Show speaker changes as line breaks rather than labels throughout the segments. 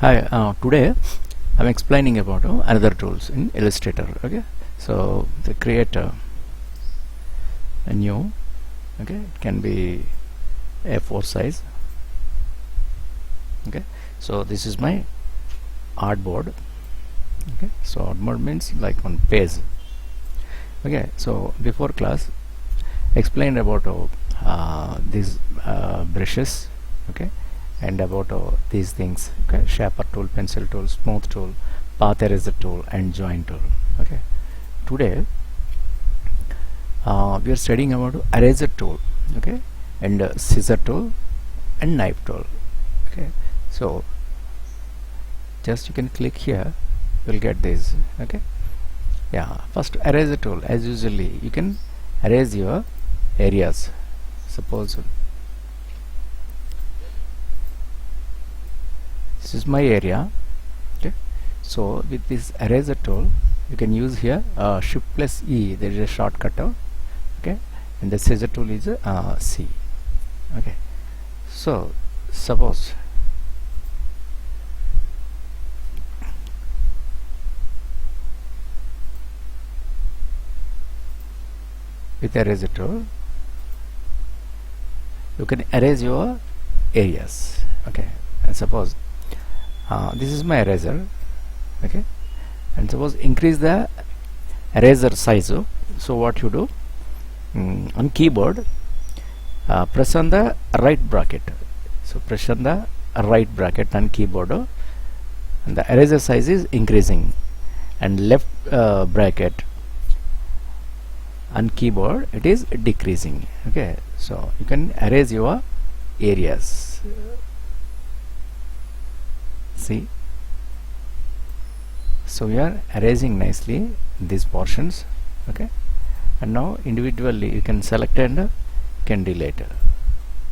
Hi, today I'm explaining about another tools in Illustrator. Okay, so to create a new, okay, it can be A4 size. Okay, so this is my artboard. Okay, so artboard means like one page. Okay, so before class explained about these brushes. Okay, and about these things. Okay, shaper tool, pencil tool, smooth tool, path eraser tool, and join tool. Okay, today we are studying about eraser tool. Okay, and scissor tool and knife tool. Okay, so just you can click here, you'll get this. Okay, yeah, first eraser tool, as usually you can erase your areas. Suppose this is my area. Okay, so with this eraser tool you can use here shift plus E, there is a shortcut. Okay, and the scissor tool is C. Okay, so suppose with eraser tool you can erase your areas. Okay, and suppose this is my eraser. Okay, and suppose increase the eraser size. So what you do, on keyboard press on the right bracket. So press on the right bracket on keyboard, and the eraser size is increasing, and left bracket on keyboard it is decreasing. Okay, so you can erase your areas. See, so we are erasing nicely these portions. Okay, and now individually you can select and can delete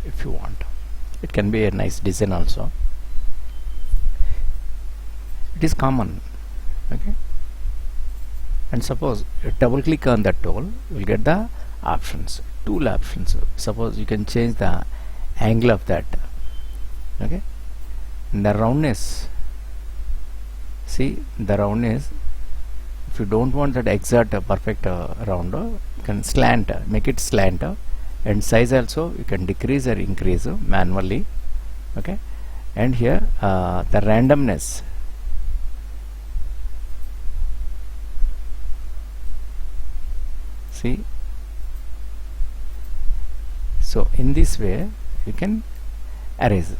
if you want. It can be a nice design also. It is common. Okay, and suppose you double click on that tool, you will get the options, tool options. Suppose you can change the angle of that. Okay, and the roundness, see the roundness, if you don't want that exact perfect round, you can slant, make it slant, and size also you can decrease or increase manually. Okay, and here the randomness, see, so in this way you can erase.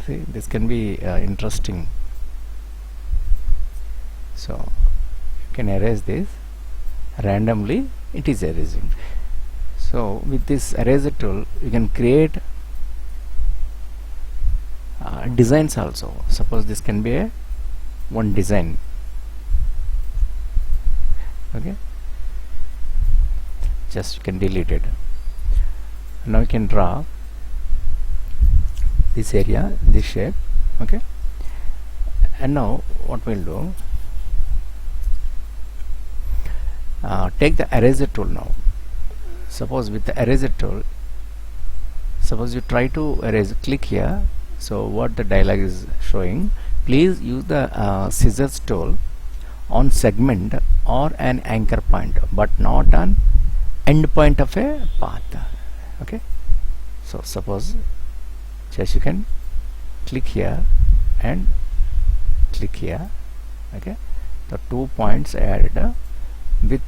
See, this can be interesting. So you can erase this randomly, it is erasing. So with this eraser tool you can create designs also. Suppose this can be a one design. Okay, just you can delete it. Now you can draw this area, this shape. Okay, and now what we'll do, take the eraser tool now. Suppose with the eraser tool, suppose you try to erase, click here. So what the dialog is showing, please use the scissors tool on segment or an anchor point, but not on end point of a path. Okay, so suppose just you can click here and click here. Okay, the 2 points added with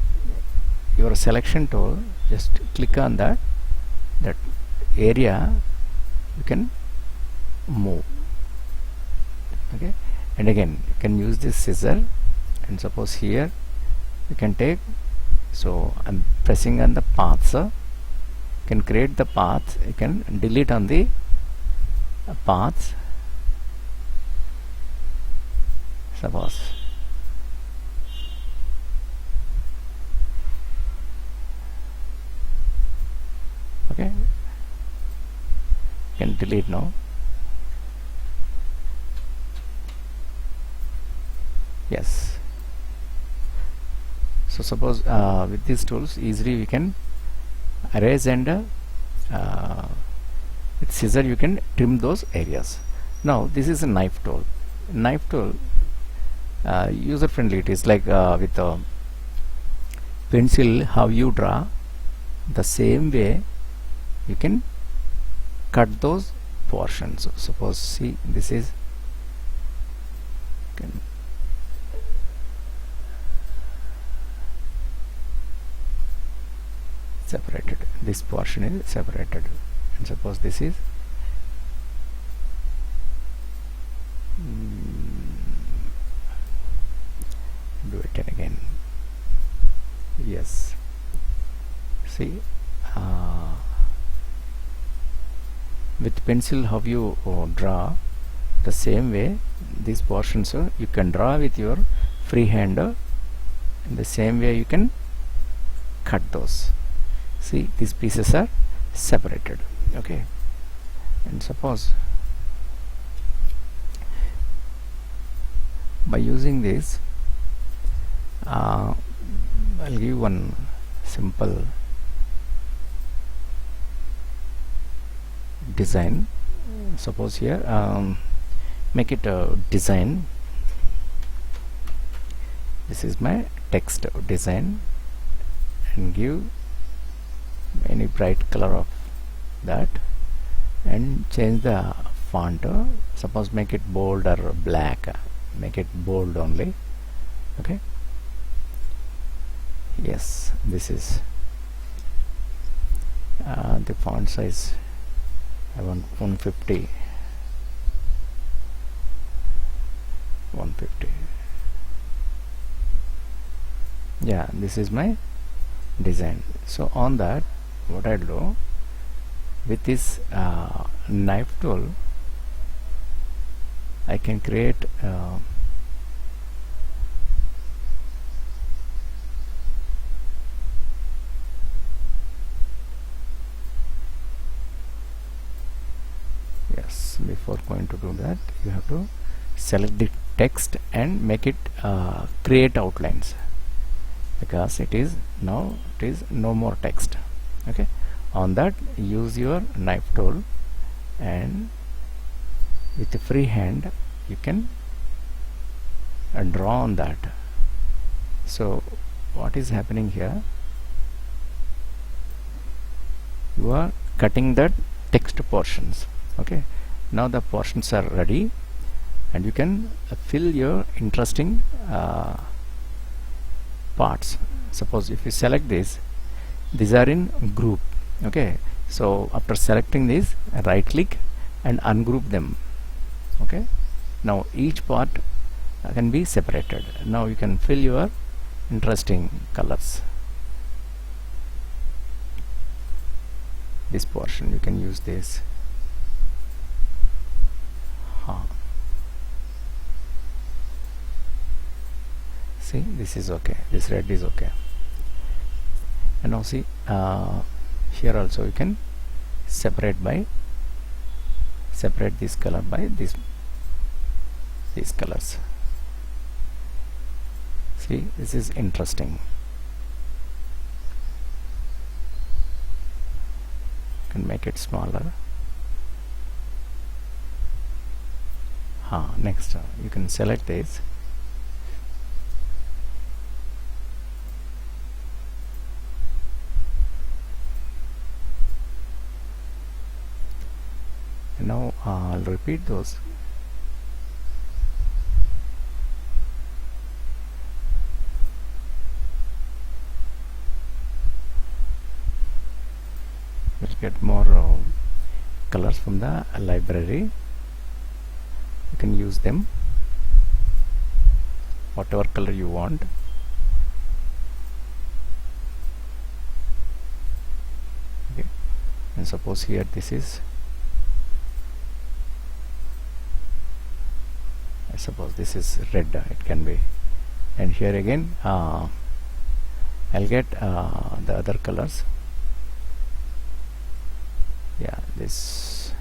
your selection tool, just click on that area, you can move. Okay, and again you can use this scissor, and suppose here you can take, so I'm pressing on the paths, you can create the path, you can delete on the paths. Suppose okay, you can delete now. Yes, so suppose with these tools easily we can erase, and with scissor you can trim those areas. Now this is a knife tool. knife tool, user friendly. It is like with a pencil, how you draw, the same way you can cut those portions. So suppose, see, this is separated, this portion is separated, and suppose this is do it again. Yes, see, with pencil how you draw, the same way these portions you can draw with your free hand, in the same way you can cut those. See, these pieces are separated. Okay, and suppose by using this, I'll give one simple design. Suppose here, make it a design. This is my text design, and give any bright color of that, and change the font. Suppose make it bold or black, make it bold only. Okay, yes, this is the font size. I want 150. Yeah, this is my design. So on that, what I'll do with this knife tool, I can create yes, before going to do that, you have to select the text and make it create outlines, because it is now no more text. Okay, on that, use your knife tool, and with the free hand you can draw on that. So what is happening here, you are cutting the text portions. Okay, now the portions are ready, and you can fill your interesting parts. Suppose if you select this, these are in group. Okay, so after selecting this, right click and ungroup them. Okay, now each part can be separated. Now you can fill your interesting colors. This portion you can use this. See, this is okay, this red is okay. And now see, here also you can separate this color by these colors. See, this is interesting. You can make it smaller. Next, you can select this. And now I'll repeat those. We'll get more colors from the library. You can use them, whatever color you want. Okay, and suppose here this is, I suppose this is red, it can be, and here again I'll get the other colors. Yeah, this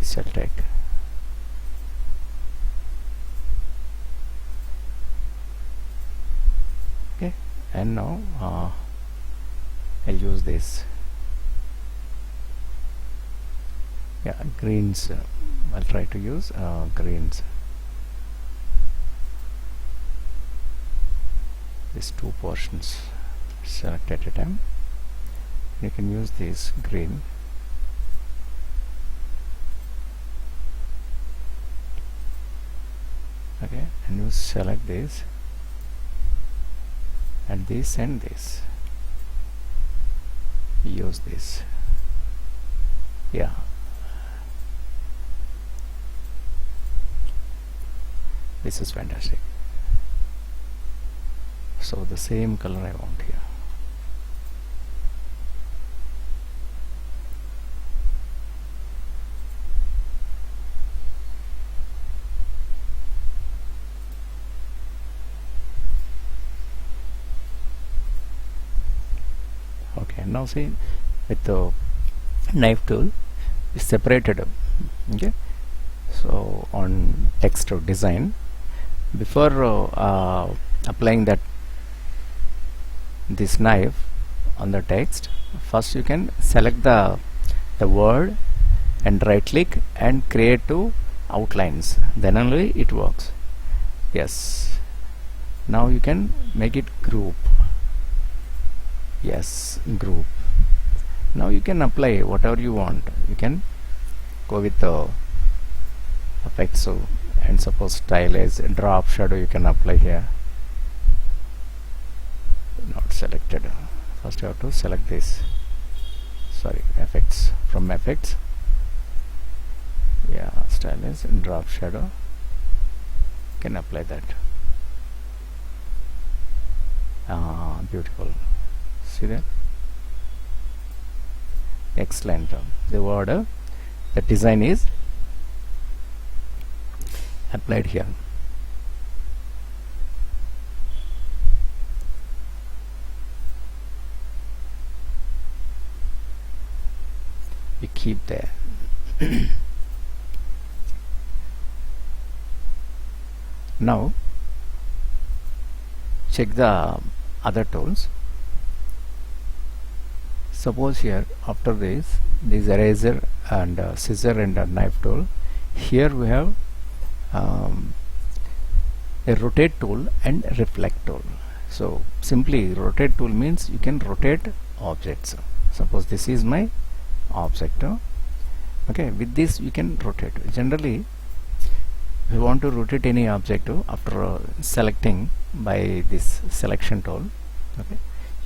shall take. Okay, and now I'll use this. Yeah, greens I'll try to use greens. These two portions select at a time. You can use this green. Okay, and you select this and this and this. Use this. Yeah. This is fantastic. So the same color I want here. Okay, now see, with the knife tool is separated. Okay, so on text or design, before applying this knife on the text, first you can select the word and right click and create two outlines, then only it works. Yes, now you can make it group. Yes, group. Now you can apply whatever you want. You can go with the effects, so, and suppose style is drop shadow, you can apply here. Not selected. First you have to select this. Sorry, effects. From effects, yeah, style is drop shadow. You can apply that. Beautiful. See that? Excellent. The word, the design is applied here. We keep there. Now check the other tools. Suppose here after this eraser and scissor and knife tool, here we have a rotate tool and reflect tool. So simply rotate tool means you can rotate objects. Suppose this is my object. Okay, with this you can rotate. Generally, if you want to rotate any object after selecting by this selection tool, okay,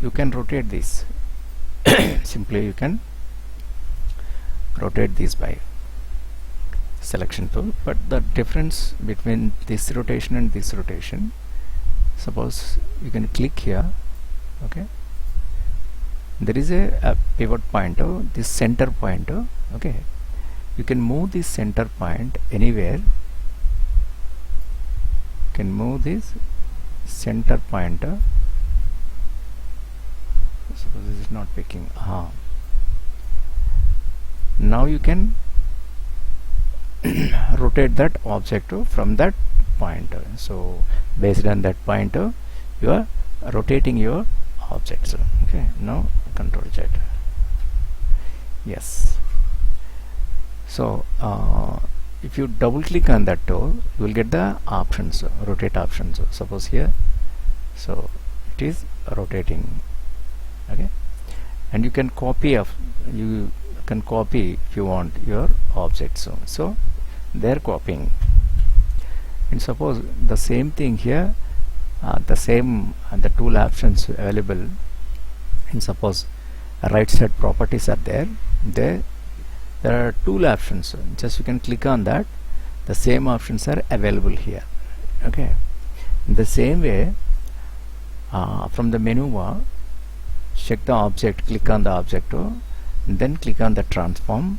you can rotate this. Simply you can rotate this by selection tool, but the difference between this rotation and this rotation, suppose you can click here. Okay, there is a pivot pointer, this center pointer. Okay, you can move this center point anywhere. You can move this center pointer. Suppose this is not picking. Now you can rotate that object from that pointer. So based on that pointer, you are rotating your objects. Okay, now Control Z. Yes. So if you double click on that tool, you will get the options, rotate options. Suppose here, so it is rotating. Okay, and you can copy if you want your objects. So they're copying. And suppose the same thing here, the tool options available. And suppose right side properties are there. There are tool options. Just you can click on that. The same options are available here. Okay. In the same way, from the menu bar, check the object, click on the object, then click on the transform,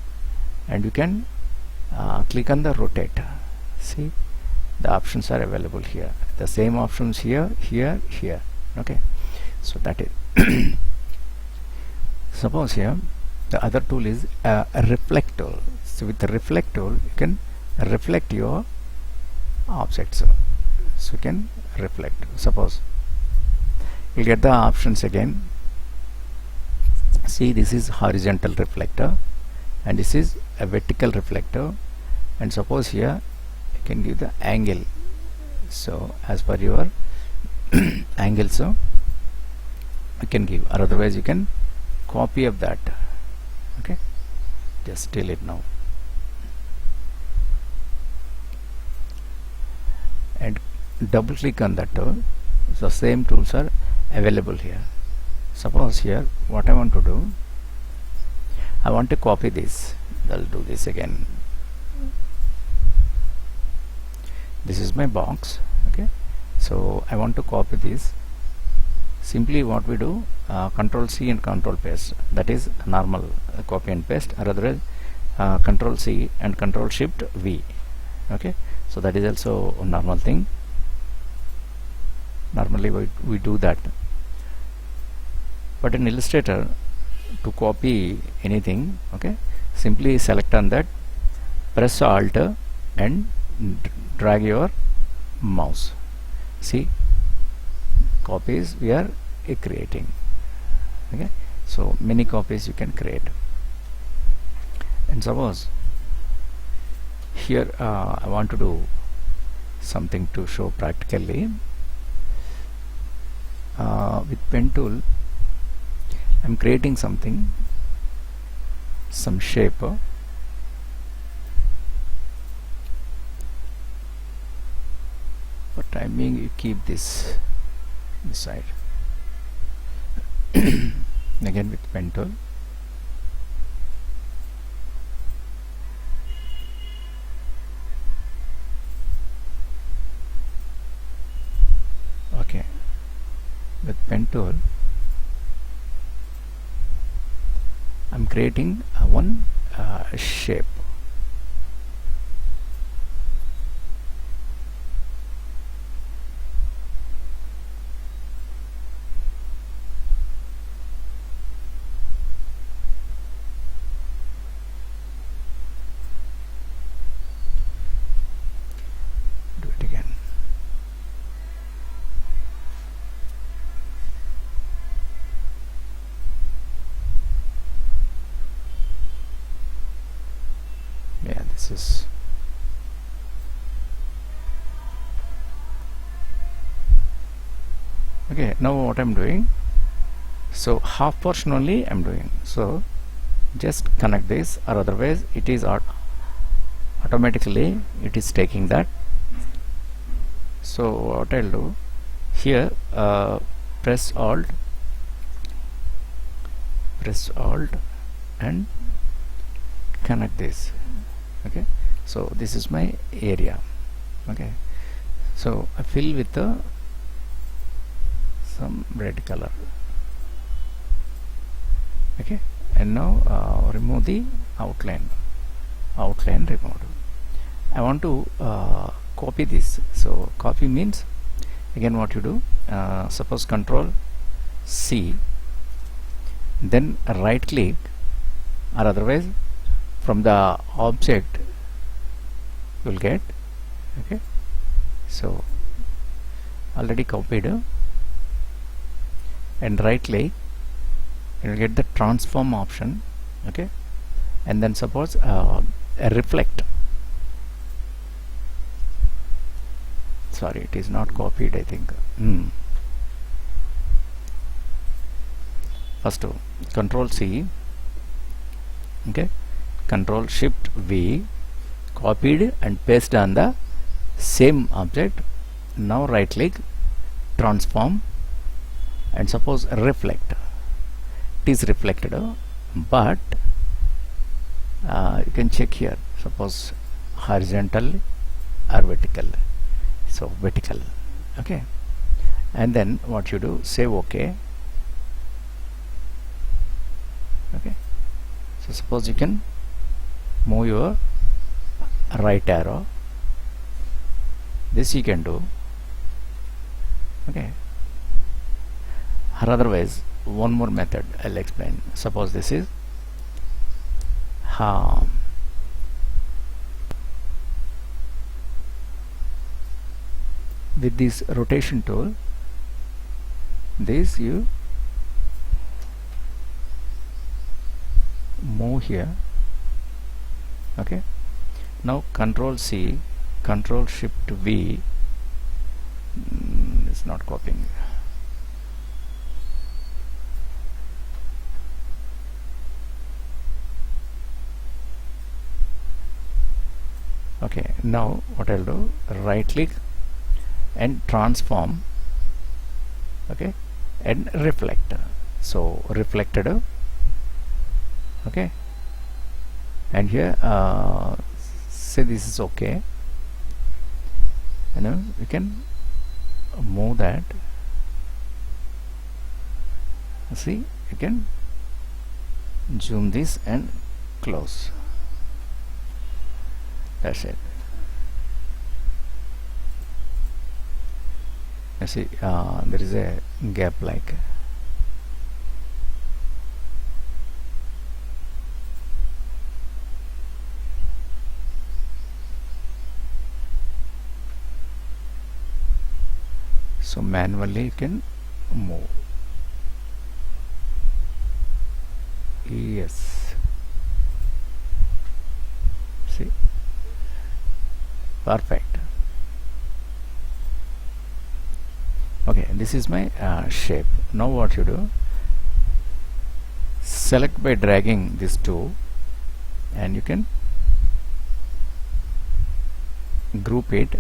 and you can click on the rotate. See, the options are available here. The same options here, here, here. Okay, so that is. Suppose here the other tool is a reflect tool. So with the reflect tool, you can reflect your objects. So you can reflect. Suppose you get the options again. See, this is horizontal reflector, and this is a vertical reflector, and suppose here you can give the angle. So as per your angle, so you can give, or otherwise you can copy of that. Okay, just delete now, and double click on that tool. So same tools are available here. Suppose here what I want to do, I want to copy this. I'll do this again. This is my box. Okay, so I want to copy this. Simply what we do, Control C and Control paste. That is normal copy and paste, or otherwise Control C and Control Shift V. Okay, so that is also a normal thing. Normally we do that, but in Illustrator, to copy anything, okay, simply select on that, press Alt and drag your mouse. See, copies we are creating. Okay, so many copies you can create. And suppose here I want to do something to show practically. With pen tool I'm creating something, some shape, for time being you keep this side. Again with pen tool, okay, with pen tool I'm creating one shape. Do it again. Yeah, this is okay. Now what I'm doing, so half portion only I'm doing, so just connect this, or otherwise it is automatically it is taking that. So what I'll do here, press Alt and connect this. Okay, so this is my area. Okay, so I fill with some red color. Okay, and now remove the outline removed. I want to copy this. So copy means, again what you do, suppose Control C, then right click, or otherwise from the object you will get. Okay, so already copied, and right click, you will get the transform option. Okay, and then suppose reflect. Sorry, it is not copied, I think. First Control C, okay, Control Shift V, copied and paste on the same object. Now right click, transform, and suppose reflect. It is reflected, but you can check here, suppose horizontal or vertical. So vertical. Okay, and then what you do, save. Okay, okay, so suppose you can move your right arrow, this you can do. Okay, or otherwise one more method I'll explain. Suppose this is with this rotation tool, this you move here. Okay, Now Control C, Control Shift V. It's not copying. Okay, now what I'll do, right click and transform, okay, and reflect. So reflected, okay, and here say this is okay, we can move that. See, you can zoom this and close. That's it. You see, there is a gap like. So manually you can move. Yes. See. Perfect. Okay, this is my shape. Now what you do, select by dragging this two, and you can group it.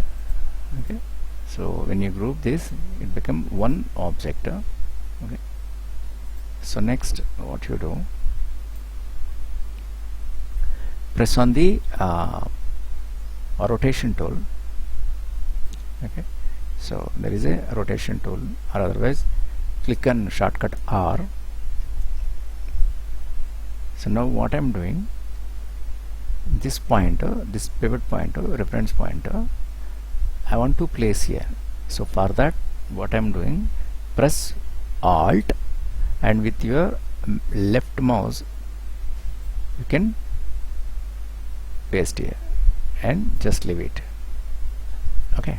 Okay, so when you group this, it become one object. Okay, so next what you do, press on the rotation tool. Okay, so there is a rotation tool, or otherwise click on shortcut R. So now what I'm doing, this pointer, this pivot pointer, reference pointer, I want to place here. So for that, what I'm doing, press Alt, and with your left mouse you can paste here and just leave it. Okay,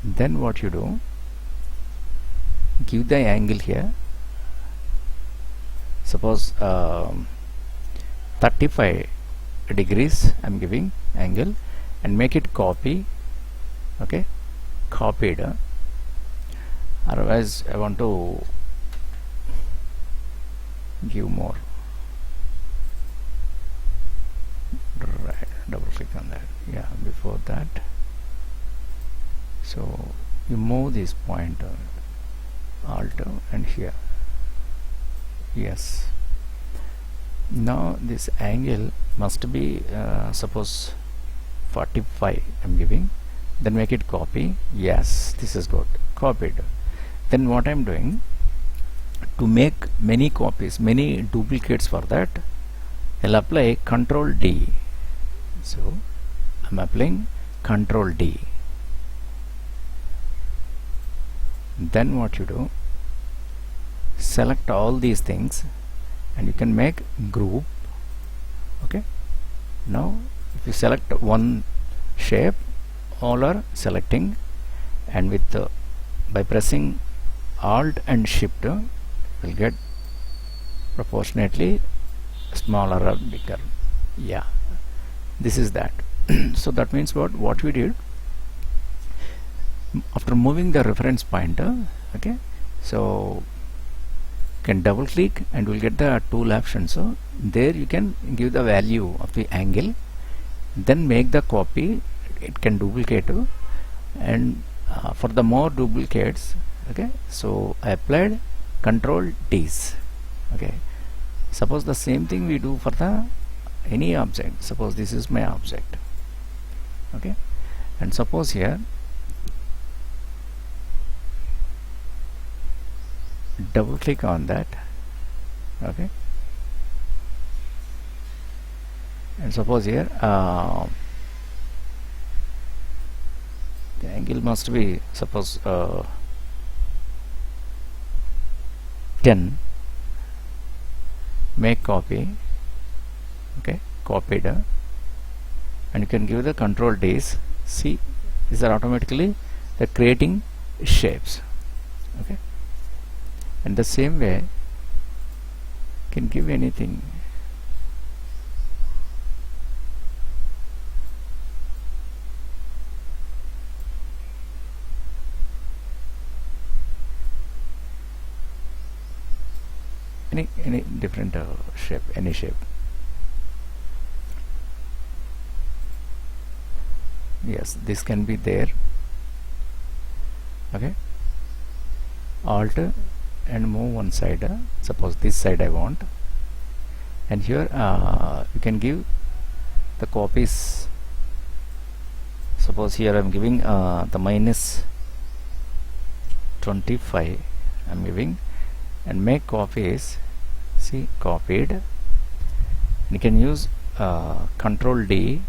then what you do, give the angle here, suppose 35 degrees I'm giving angle, and make it copy. Okay, copied. Otherwise I want to give more. Right, double click on that. Yeah, before that, so you move this pointer, Alt, and here. Yes, now this angle must be suppose 45 I'm giving, then make it copy. Yes, this is good, copied. Then what I'm doing, to make many copies, many duplicates, for that I'll apply Control D. So I'm applying Control D. Then what you do, select all these things and you can make group. Okay, now if you select one shape, all are selecting, and with by pressing Alt and Shift will get proportionately smaller or bigger. Yeah, this is that. So that means what we did, after moving the reference pointer, okay, so can double click and we'll get the tool option. So there you can give the value of the angle, then make the copy. It can duplicate, and for the more duplicates, okay, so I applied Control D's. Okay, suppose the same thing we do for the any object. Suppose this is my object. Okay, and suppose here double click on that. Okay, and suppose here the angle must be suppose 10. Make copy. Okay, copied, and you can give the Control D's. See, these are automatically creating shapes. Okay, and the same way can give anything. any different shape, any shape. Yes, this can be there. Okay, alt and move one side. Suppose this side I want, and here you can give the copies. Suppose here I am giving the minus 25 I am giving, and make copies. See, copied. You can use Control D.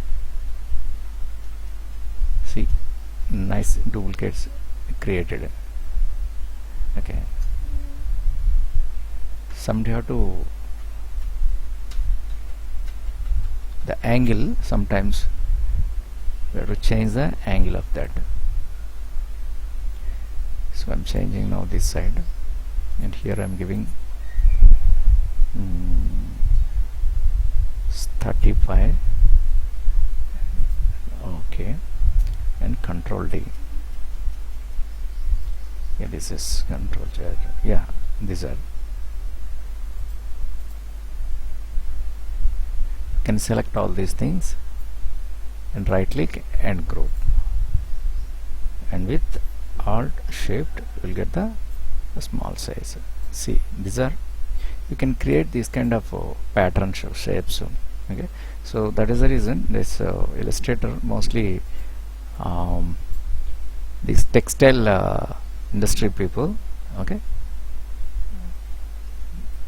See, nice duplicates created. Okay, somebody have to the angle. Sometimes we have to change the angle of that. So I'm changing now this side, and here I'm giving 35. Okay, and Control D. Yeah, this is Control J. Yeah, these are. Can select all these things and right click and group, and with Alt Shift will get the small size. See, these are, you can create these kind of pattern shapes. Okay, so that is the reason this Illustrator mostly these textile industry people, okay,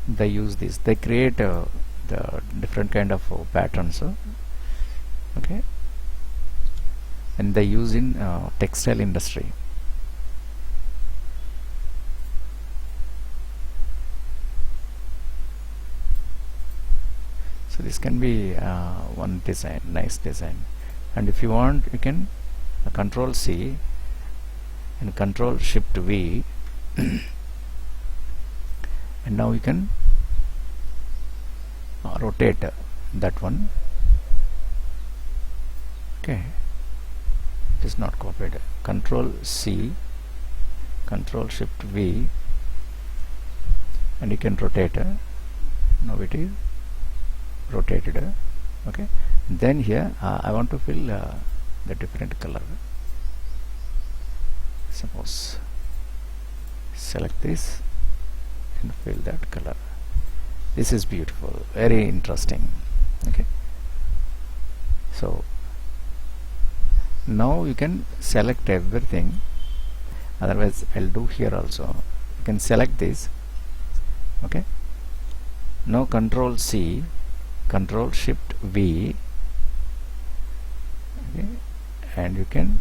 they use this. They create the different kind of patterns, okay, and they use in textile industry. So this can be one design, nice design. And if you want, you can Control C and Control Shift V and now you can rotate that one. Okay, it is not copied. Control C, Control Shift V, and you can rotate. Now it is rotated. Okay, then here I want to fill the different color. Suppose select this and fill that color. This is beautiful, very interesting. Okay, so now you can select everything. Otherwise I'll do here also. You can select this. Okay, now Control C, Control Shift V, okay, and you can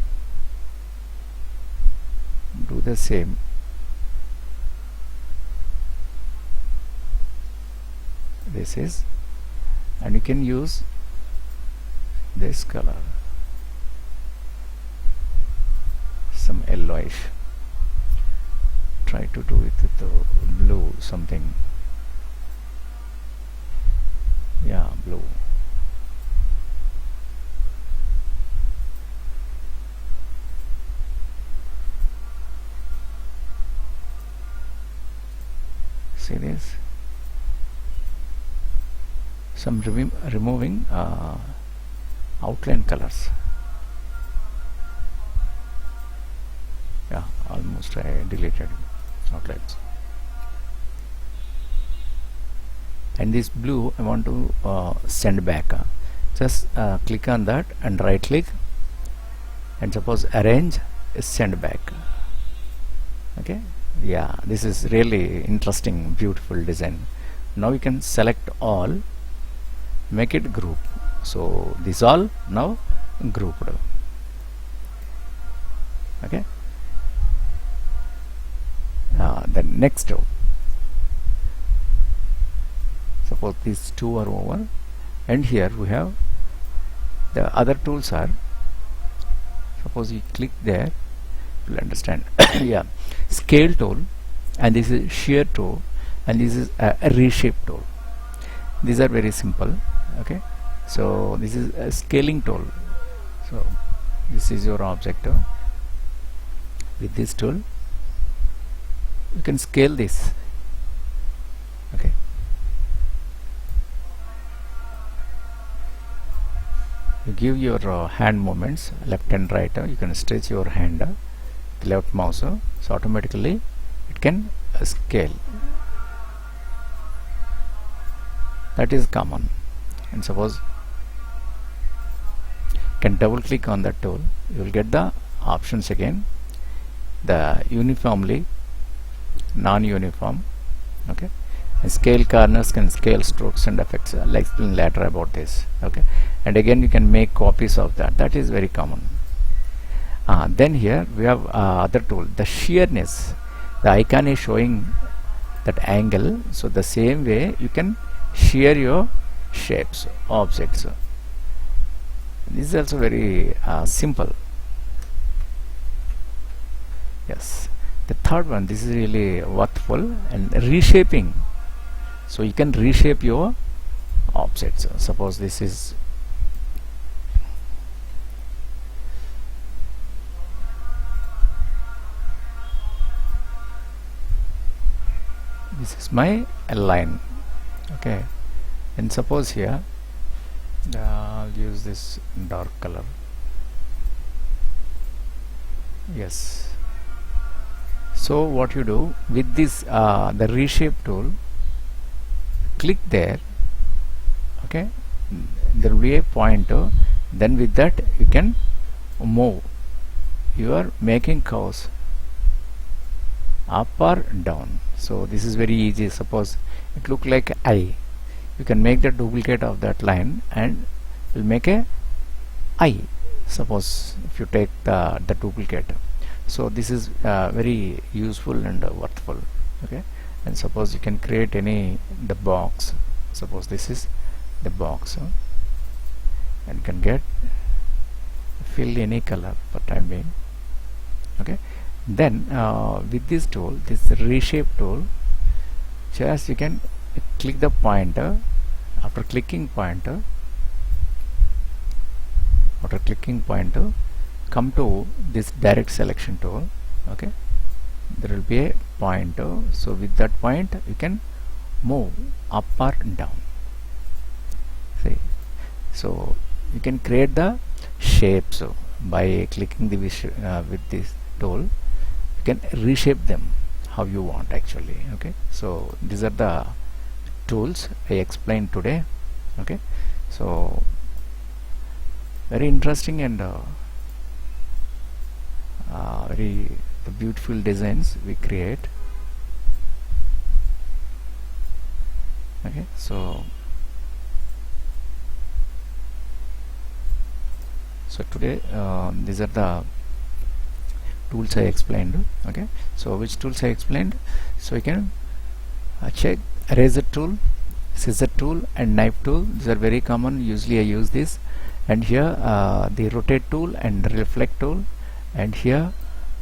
do the same. This is, and you can use this color, some yellowish. Try to do it with the blue something. Yeah, blue. See this? Some removing outline colors. Yeah, almost I deleted outlines. And this blue I want to send back. Just click on that and right click, and suppose arrange send back. Okay, yeah, this is really interesting, beautiful design. Now you can select all, make it group. So this all now grouped. Okay, the next row. Suppose these two are over, and here we have the other tools are. Suppose you click there, you'll understand. Yeah, scale tool, and this is shear tool, and this is a reshape tool. These are very simple. Okay, so this is a scaling tool. So this is your object. With this tool you can scale this. Okay, you give your hand movements left and right. You can stretch your hand the left mouse, so automatically it can scale. That is common. And suppose you can double click on that tool, you will get the options again, the uniformly, non-uniform, okay, and scale corners, can scale strokes and effects. I'll explain later about this, okay. And again you can make copies of that. That is very common. Then here we have other tool, the sheerness. The icon is showing that angle, so the same way you can shear your shapes, objects. This is also very simple. Yes. The third one, this is really worthful, and reshaping. So you can reshape your objects. Suppose this is my line, okay, and suppose here I'll use this dark color. Yes. So what you do with this the reshape tool, click there, okay, there will be a pointer, then with that you can move. You are making curves up or down. So this is very easy. Suppose it look like eye, you can make the duplicate of that line and will make a eye. Suppose if you take the duplicate, so this is very useful and worthful, okay. And suppose you can create the box. Suppose this is the box, and you can fill any color for time being, okay. Then with this tool, this reshape tool, just you can click the pointer. After clicking pointer, come to this direct selection tool, okay. There will be a pointer, so with that point you can move up or down. See, so you can create the shapes by clicking the with this tool. You can reshape them how you want actually, okay. So these are the tools I explained today, okay. So very interesting and very beautiful designs we create, okay. So today these are the tools I explained, okay. So which tools I explained? So you can check eraser tool, scissor tool and knife tool. These are very common, usually I use this. And here the rotate tool and reflect tool, and here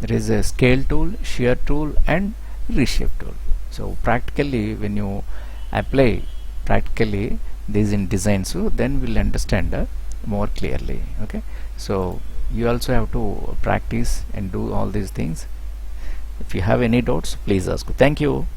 there is a scale tool, shear tool and reshape tool. So practically when you apply practically these in design, so then we'll understand more clearly, okay. So you also have to practice and do all these things. If you have any doubts, please ask. Thank you.